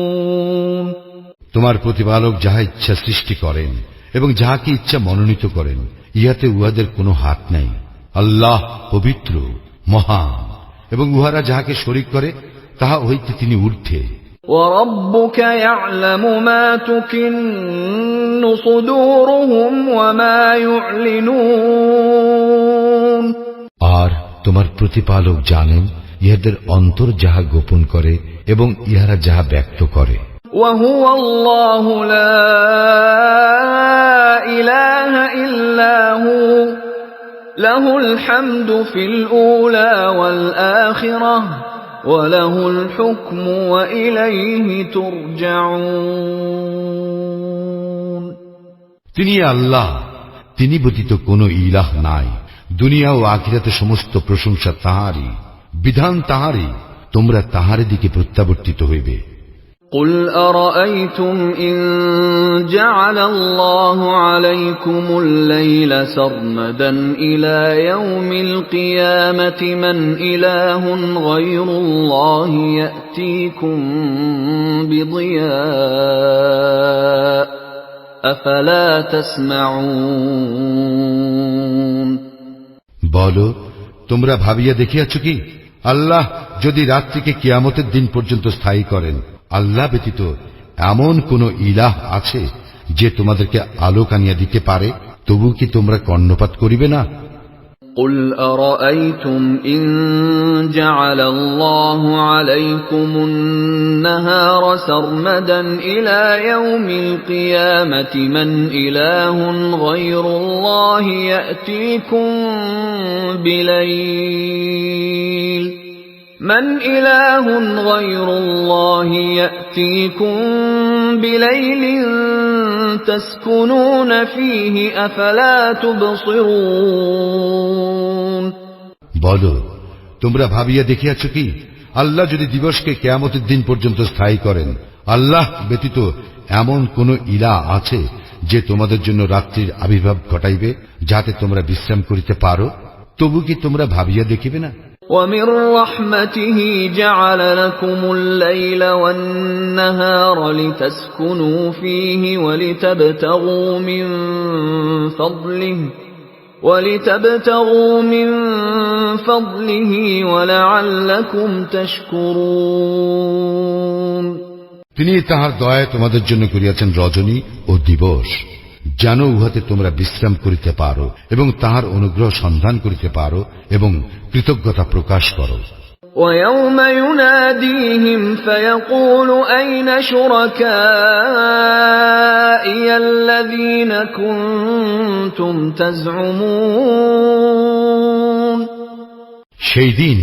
তোমার প্রতিপালক যাহা ইচ্ছা সৃষ্টি করেন এবং যাহাকে ইচ্ছা মনোনীত করেন, ইহাতে উহাদের কোনো হাত নাই। আল্লাহ পবিত্র, মহান, এবং উহারা যাহাকে শরীক করে তাহা হইতে তিনি ঊর্ধ্বে। وَرَبُّكَ يَعْلَمُ مَا تُكِنُّ صُدُورُهُمْ وَمَا يُعْلِنُونَ আর তোমার প্রতিপালক জানেন ইহাদের অন্তর যাহা গোপন করে এবং ইহারা যাহা ব্যক্ত করে। وَهُوَ اللَّهُ لَا إِلَٰهَ إِلَّا هُوَ لَهُ الْحَمْدُ فِي الْأُولَى وَالْآخِرَةِ وَلَهُ الْحُكْمُ وَإِلَيْهِ تُرْجَعُونَ তিনি আল্লাহ, তিনি ব্যতীত কোনো ইলাহ নাই। দুনিয়া ও আখিরাতে সমস্ত প্রশংসা তাহারই, বিধান তাহারই, তোমরা তাহার দিকে প্রত্যাবর্তিত হইবে। قُلْ أَرَأَيْتُمْ إِنْ جَعَلَ اللَّهُ عَلَيْكُمُ اللَّيْلَ سَرْمَدًا إِلَى يَوْمِ الْقِيَامَةِ مَنْ إِلَٰهٌ غَيْرُ اللَّهِ يَأْتِيكُمْ بِضِيَاءٍ أَفَلَا تَسْمَعُونَ বলো, তোমরা ভাবিয়া দেখিয়াছ কি, আল্লাহ যদি রাত্রিকে কিয়ামতের দিন পর্যন্ত স্থায়ী করেন, আল্লাহ ব্যতীত এমন কোন ইলাহ আছে যে তোমাদেরকে আলোক আনিয়া দিতে পারে? তবু কি তোমরা কর্ণপাত করিবে না? قُلْ أَرَأَيْتُمْ إِنْ جَعَلَ اللَّهُ عَلَيْكُمُ النَّهَارَ سَرْمَدًا إِلَى يَوْمِ الْقِيَامَةِ مَنْ إِلَٰهٌ غَيْرُ اللَّهِ يَأْتِيكُمْ بِلَيْلٍ مَنْ إِلَٰهٌ غَيْرُ اللَّهِ يَأْتِيكُمْ بِلَيْلٍ تَسْكُنُونَ فِيهِ أَفَلَا تُبْصِرُونَ বলো, তোমরা ভাবিয়া দেখিয়াছ কি, আল্লাহ যদি দিবসকে কিয়ামতের দিন পর্যন্ত স্থায়ী করেন, আল্লাহ ব্যতীত এমন কোন ইলাহ আছে যে তোমাদের জন্য রাত্রির আবির্ভাব ঘটাইবে, যাতে তোমরা বিশ্রাম করিতে পারো? তবু কি তোমরা ভাবিয়া দেখিবে না? وَمِنْ رَحْمَتِهِ جَعَلَ لَكُمُ اللَّيْلَ وَالنَّهَارَ لِتَسْكُنُوا فِيهِ وَلِتَبْتَغُوا مِنْ فَضْلِهِ وَلَعَلَّكُمْ تَشْكُرُونَ তিনি তাহার দয়ায় তোমাদের জন্য করিয়াছেন রজনী ও দিবস, যেন উহাতে তোমরা বিশ্রাম করিতে পারো এবং তাহার অনুগ্রহ সন্ধান করিতে পারো এবং কৃতজ্ঞতা প্রকাশ করো। ويوم يناديهم فيقول أين شركائي الذين كنتم تزعمون সেই দিন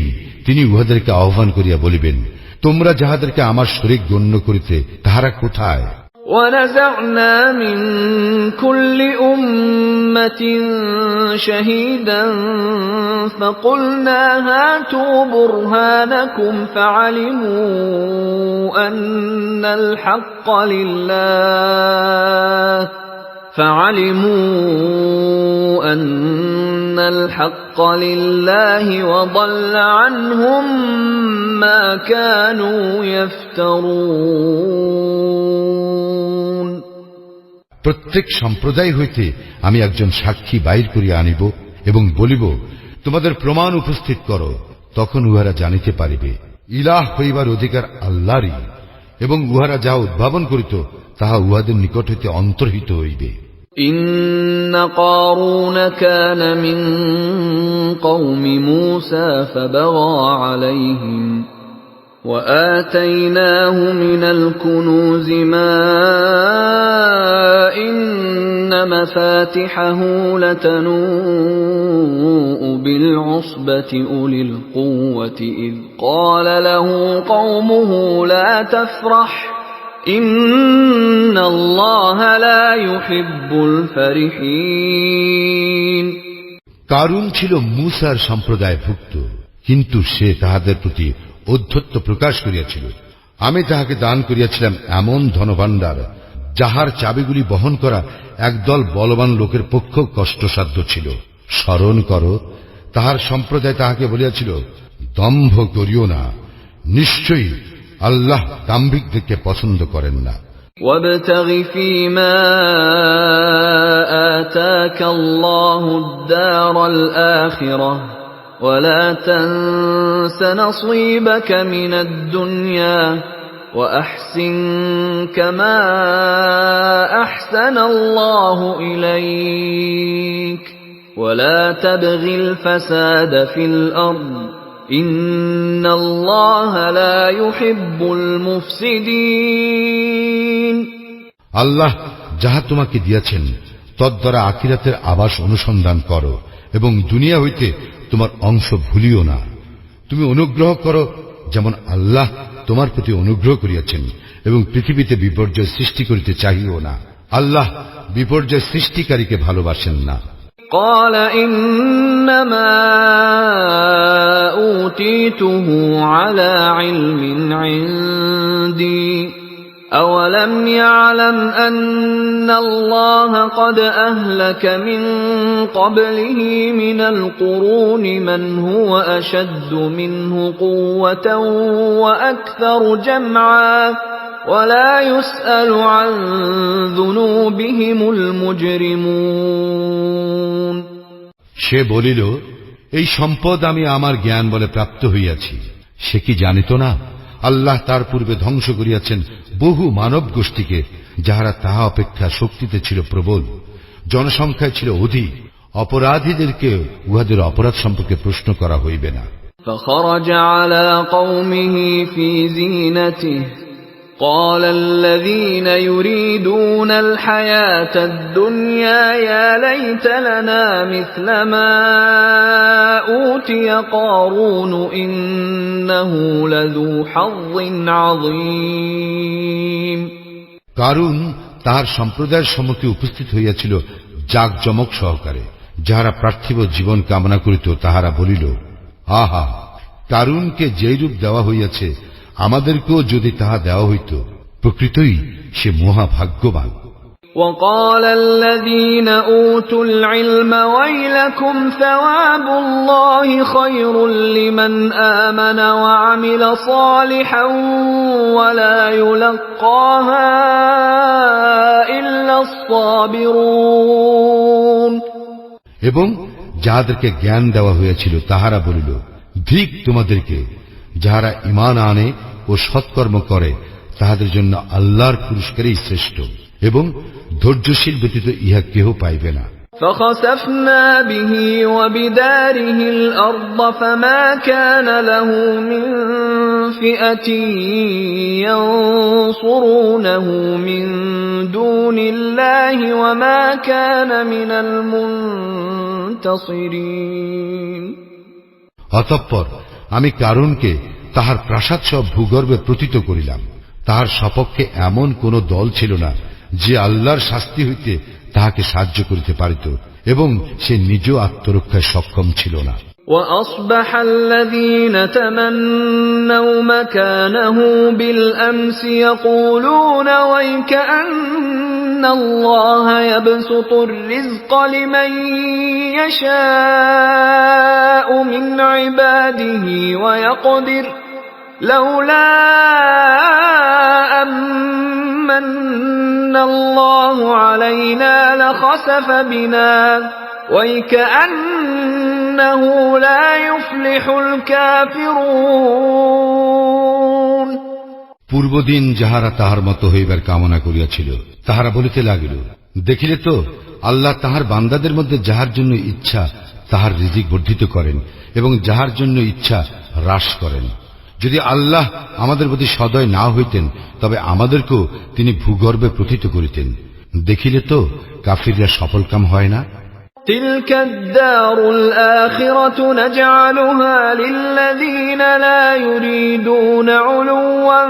তিনি উহাদেরকে আহ্বান করিয়া বলিবেন, তোমরা যাহাদেরকে আমার শরীক গণ্য করিতে তাহারা কোথায়? ونزعنا من كل أمة شهيدا فقلنا هاتوا برهانكم فعلموا أن الحق لله وضل عنهم ما كانوا يفترون প্রত্যেক সম্প্রদায় হইতে আমি একজন সাক্ষী বাইর করিয়া আনিব এবং বলিব, তোমাদের প্রমাণ উপস্থিত করো। তখন উহারা জানিতে পারিবে ইলাহ হইবার অধিকার আল্লাহরই, এবং উহারা যা উদ্ভাবন করিত তাহা উহাদের নিকট হইতে অন্তর্হিত হইবে। إن قارون كان من قوم موسى فبغى عليهم وآتيناه من الكنوز ما إن مفاتحه لتنوء بالعصبة أولي القوة إذ قال له قومه لا تفرح إن الله لا يحب الفرحين কারুন ছিল মূসার সম্প্রদায়ভুক্ত, কিন্তু সে তাহাদের প্রতি ঔদ্ধত্য প্রকাশ করিয়াছিল। আমি তাহাকে দান করিয়াছিলাম এমন ধনভাণ্ডার যাহার চাবিগুলি বহন করা একদল বলবান লোকের পক্ষ কষ্টসাধ্য ছিল। স্মরণ করো, তাহার সম্প্রদায় তাহাকে বলিয়াছিল, দম্ভ করিও না, নিশ্চয়ই আল্লাহ দাম্ভিকদেরকে পছন্দ করেন না। وابتغ فيما آتاك الله الدار الآخرة ولا تنس نصيبك من الدنيا وأحسن كما أحسن الله إليك ولا تبغ الفساد في الأرض إن الله لا يحب المفسدين আল্লাহ যাহা তোমাকে দিয়াছেন তদ্বারা আখিরাতের আবাস অনুসন্ধান করো এবং দুনিয়া হইতে তোমার অংশ ভুলিও না। তুমি অনুগ্রহ করো যেমন আল্লাহ তোমার প্রতি অনুগ্রহ করিয়াছেন, এবং পৃথিবীতে বিপর্যয় সৃষ্টি করিতে চাহিও না। আল্লাহ বিপর্যয় সৃষ্টিকারীকে ভালোবাসেন না। قال إنما أوتيته على علم عندي أولم يعلم أن الله قد أهلك من قبله من القرون من هو أشد منه قوة وأكثر جمعا ولا يسأل عن ذنوبهم المجرمون সে বলিল, এই সম্পদ আমি আমার জ্ঞান বলে প্রাপ্ত হইয়াছি। সে কি জানিত না আল্লাহ তার পূর্বে ধ্বংস করিয়াছেন বহু মানব গোষ্ঠীকে, যাহারা তাহা অপেক্ষা শক্তিতে ছিল প্রবল, জনসংখ্যায় ছিল অধিক। অপরাধীদেরকে উহাদের অপরাধ সম্পর্কে প্রশ্ন করা হইবে না। فخرج على قومه في زينته قال الذين يريدون الحياة الدنيا يا ليت لنا مثل ما أوتي قارون إنه لذو حظ عظيم কারুন তাহার সম্প্রদায়ের সম্মুখে উপস্থিত হইয়াছিল জাকজমক সহকারে। যাহারা পার্থিব জীবন কামনা করিত তাহারা বলিল, আহা, কারুনকে যেরূপ দেওয়া হইয়াছে আমাদেরকেও যদি তাহা দেওয়া হইত, প্রকৃতই সে মহাভাগ্যবান। وقال الذين أوتوا العلم ويلكم ثواب الله خير لمن آمن وعمل صالحا ولا يلقاها إلا الصابرون এবং যাহাদেরকে জ্ঞান দেওয়া হয়েছিল তাহারা বলিল, ধিক তোমাদেরকে, যাহারা ঈমান আনে ও সৎকর্ম করে তাহাদের জন্য আল্লাহর পুরস্কারই শ্রেষ্ঠ, এবং ধৈর্যশীল ব্যতীত ইহা কেহ পাইবে না। فخسفنا به وبداره الأرض فما كان له من فئة ينصرونه من دون الله وما كان من المنتصرين। অতঃপর আমি কারুনকে তাহার প্রাসাদ সব ভূগর্ভে প্রতীত করিলাম। তাহার সপক্ষে এমন কোন দল ছিল না যে আল্লাহর শাস্তি হইতে তাহাকে সাহায্য করিতে পারিত, এবং সে নিজেও আত্মরক্ষায় সক্ষম ছিল না। وأصبح الذين تمنوا مكانه بالأمس يقولون ويكأن الله يبسط الرزق لمن يشاء من عباده ويقدر لولا أمن الله علينا لخسف بنا ويكأنه لا يفلح الكافرون। পূর্বদিন যাহারা তাহার মতো হইবার কামনা করিয়াছিল তাহারা বলিতে লাগিল, দেখিলে তো আল্লাহ তাহার বান্দাদের মধ্যে যাহার জন্য ইচ্ছা তাহার রিজিক বর্ধিত করেন এবং যাহার জন্য ইচ্ছা হ্রাস করেন। যদি আল্লাহ আমাদের প্রতি সদয় না হইতেন তবে আমাদেরকেও তিনি ভূগর্ভে প্রথিত করিতেন। দেখিলে তো কাফিররা সফলকাম হয় না। تلك الدار الآخرة نجعلها للذين لا يريدون علوا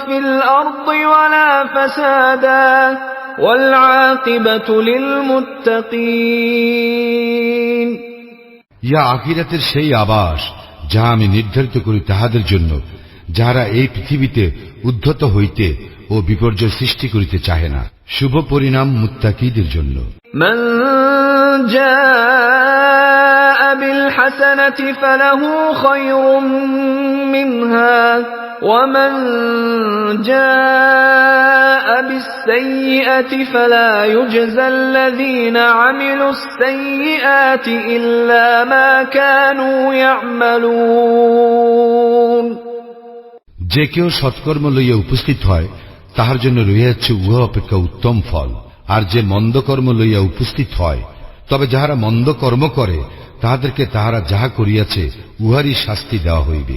في الأرض ولا فسادا والعاقبة للمتقين। ইয়া আখিরাতের সেই আবাস যাহা আমি নির্ধারিত করি তাহাদের জন্য যাহারা এই পৃথিবীতে উদ্ধত হইতে ও বিপর্যয় সৃষ্টি করিতে চাহে না। শুভ পরিণাম মুত্তাকীদের জন্য। من جاء بالحسنة فله خير منها ومن جاء بالسيئة فلا يجزى الذين عملوا السيئات إلا ما كانوا يعملون। যে কেউ সৎকর্ম লইয়া উপস্থিত হয় তাহার জন্য রহিয়াছে উহা অপেক্ষা উত্তম ফল, আর যে মন্দ কর্ম লইয়া উপস্থিত হয় তবে যাহারা মন্দ কর্ম করে তাহাদেরকে তাহারা যাহা করিয়াছে উহারই শাস্তি দেওয়া হইবে।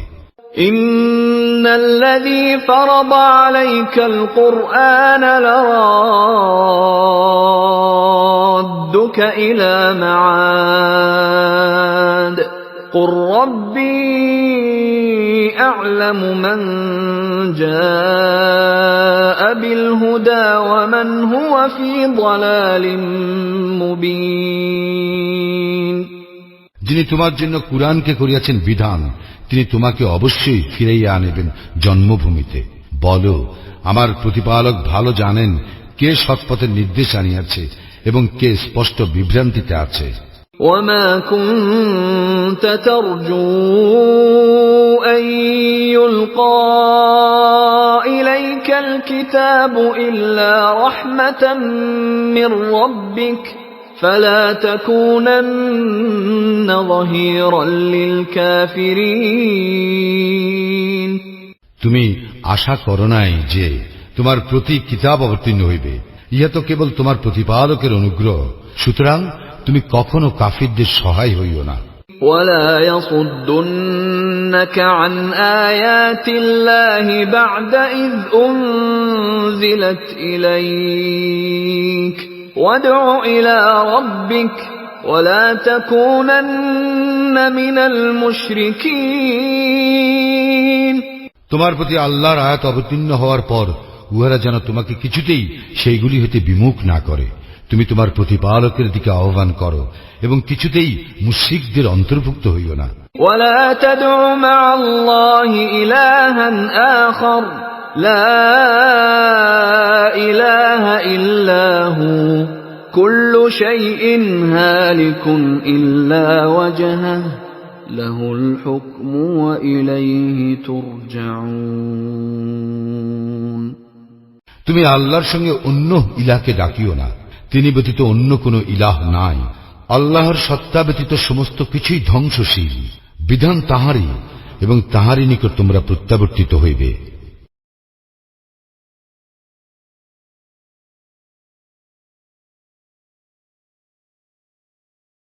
ইন্নাল্লাযী ফারাদা আলাইকাল কুরআন লারাদ্দুকা ইলা মাআদ কুর রাব্বী আ'লামু মান জাআ বিল হুদা ওয়া মান হুয়া ফী দালালিম মুবিন। যিনি তোমার জন্য কুরআনকে করিয়াছেন বিধান, তিনি তোমাকে অবশ্যই ফিরাইয়া আনিবেন জন্মভূমিতে। বলো, আমার প্রতিপালক ভালো জানেন কে সৎপথের নির্দেশ আনিয়াছে এবং কে স্পষ্ট বিভ্রান্তিতে আছে। وما كنت ترجو أن يلقى إليك الكتاب إلا رحمة من ربك فلا تكونن ظهيرا للكافرين। তুমি আশা করো নাই যে তোমার প্রতি কিতাব অবতীর্ণ হইবে, ইহা তো কেবল তোমার প্রতিপালকের অনুগ্রহ, সুতরাং তুমি কখনো কাফিরদের সহায় হইও না। ولا يصدنك عن آيات الله بعد إذ أنزلت إليك وادع إلى ربك ولا تكونن من المشركين। তোমার প্রতি আল্লাহর আয়াত অবতীর্ণ হওয়ার পর উহারা যেন তোমাকে কিছুতেই সেইগুলি হইতে বিমুখ না করে। তুমি তোমার প্রতিপালকের দিকে আহ্বান করো এবং কিছুতেই মুশরিকদের অন্তর্ভুক্ত হইও না। ولا تدع مع الله إلها آخر لا إله إلا هو كل شيء هالك إلا وجهه له الحكم وإليه ترجعون। তুমি আল্লাহর সঙ্গে অন্য ইলাহকে ডাকিও না, তিনি ব্যতীত অন্য কোন ইলাহ নাই। আল্লাহর সত্তা ব্যতীত সমস্ত কিছুই ধ্বংসশীল, বিধান তাহারই এবং তাহারই নিকট তোমরা প্রত্যাবর্তিত হইবে।